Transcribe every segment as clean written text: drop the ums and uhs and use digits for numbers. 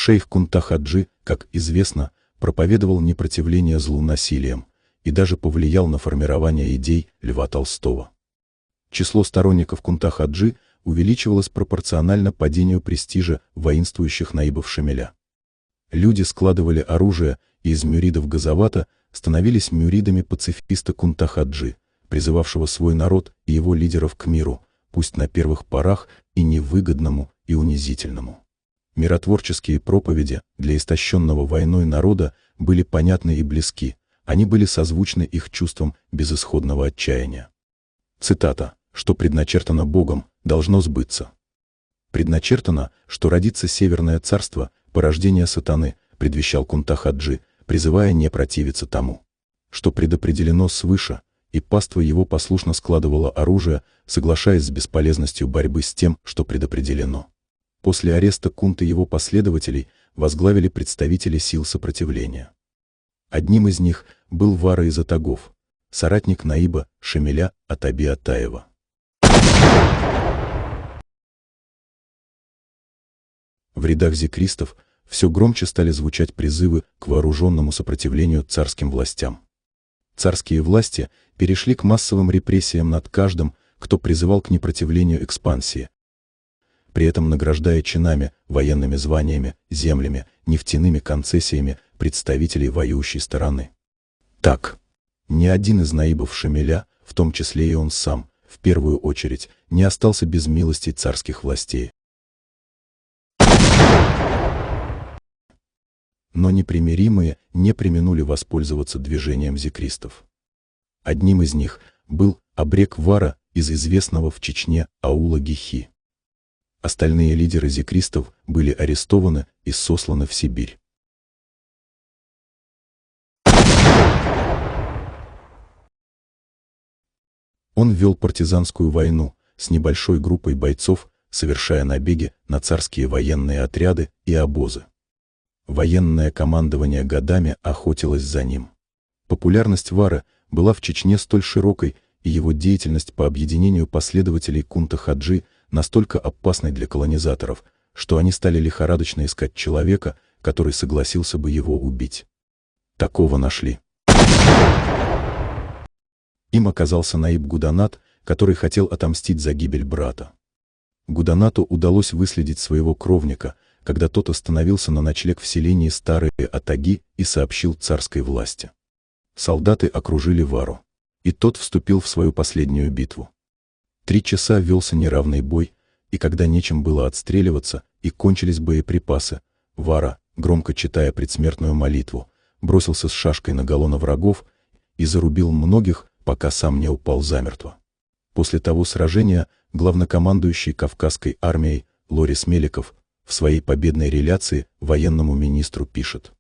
Шейх Кунта-Хаджи, как известно, проповедовал непротивление злу насилием и даже повлиял на формирование идей Льва Толстого. Число сторонников Кунта-Хаджи увеличивалось пропорционально падению престижа воинствующих наибов Шамиля. Люди складывали оружие и из мюридов Газавата становились мюридами пацифиста Кунта-Хаджи, призывавшего свой народ и его лидеров к миру, пусть на первых порах и невыгодному, и унизительному. Миротворческие проповеди для истощенного войной народа были понятны и близки, они были созвучны их чувствам безысходного отчаяния. Цитата: «Что предначертано Богом, должно сбыться. Предначертано, что родится Северное царство, порождение сатаны», предвещал Кунта-Хаджи, призывая не противиться тому, что предопределено свыше, и паства его послушно складывала оружие, соглашаясь с бесполезностью борьбы с тем, что предопределено. После ареста Кунты его последователей возглавили представители сил сопротивления. Одним из них был Вара из Атагов, соратник наиба Шамиля Атаби Атаева. В рядах зикристов все громче стали звучать призывы к вооруженному сопротивлению царским властям. Царские власти перешли к массовым репрессиям над каждым, кто призывал к непротивлению экспансии, при этом награждая чинами, военными званиями, землями, нефтяными концессиями представителей воюющей стороны. Так, ни один из наибов Шамиля, в том числе и он сам, в первую очередь, не остался без милости царских властей. Но непримиримые не преминули воспользоваться движением зикристов. Одним из них был Абрек Вара из известного в Чечне аула Гихи. Остальные лидеры зикристов были арестованы и сосланы в Сибирь. Он вел партизанскую войну с небольшой группой бойцов, совершая набеги на царские военные отряды и обозы. Военное командование годами охотилось за ним. Популярность Вары была в Чечне столь широкой, и его деятельность по объединению последователей Кунта-Хаджи настолько опасной для колонизаторов, что они стали лихорадочно искать человека, который согласился бы его убить. Такого нашли. Им оказался наиб Гуданат, который хотел отомстить за гибель брата. Гуданату удалось выследить своего кровника, когда тот остановился на ночлег в селении Старые Атаги и сообщил царской власти. Солдаты окружили Вару, и тот вступил в свою последнюю битву. 3 часа велся неравный бой, и когда нечем было отстреливаться и кончились боеприпасы, Вара, громко читая предсмертную молитву, бросился с шашкой наголо на врагов и зарубил многих, пока сам не упал замертво. После того сражения главнокомандующий Кавказской армией Лорис Меликов в своей победной реляции военному министру пишет: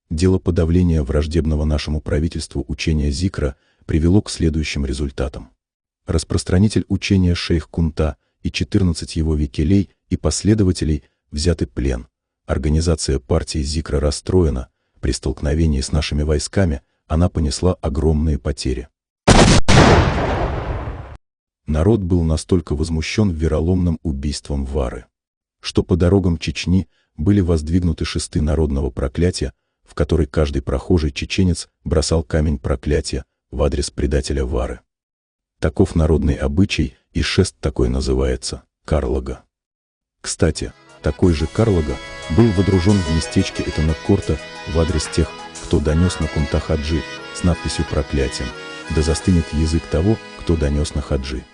«Дело подавления враждебного нашему правительству учения Зикра привело к следующим результатам. Распространитель учения шейх Кунта и 14 его викелей и последователей взяты плен. Организация партии Зикра расстроена. При столкновении с нашими войсками она понесла огромные потери». Народ был настолько возмущен вероломным убийством Вары, что по дорогам Чечни были воздвигнуты шесты народного проклятия, в который каждый прохожий чеченец бросал камень проклятия в адрес предателя Вары. Таков народный обычай, и шест такой называется — Карлага. Кстати, такой же Карлага был водружен в местечке Этанаккорта в адрес тех, кто донес на Кунта-Хаджи, с надписью «Проклятием», да застынет язык того, кто донес на Хаджи.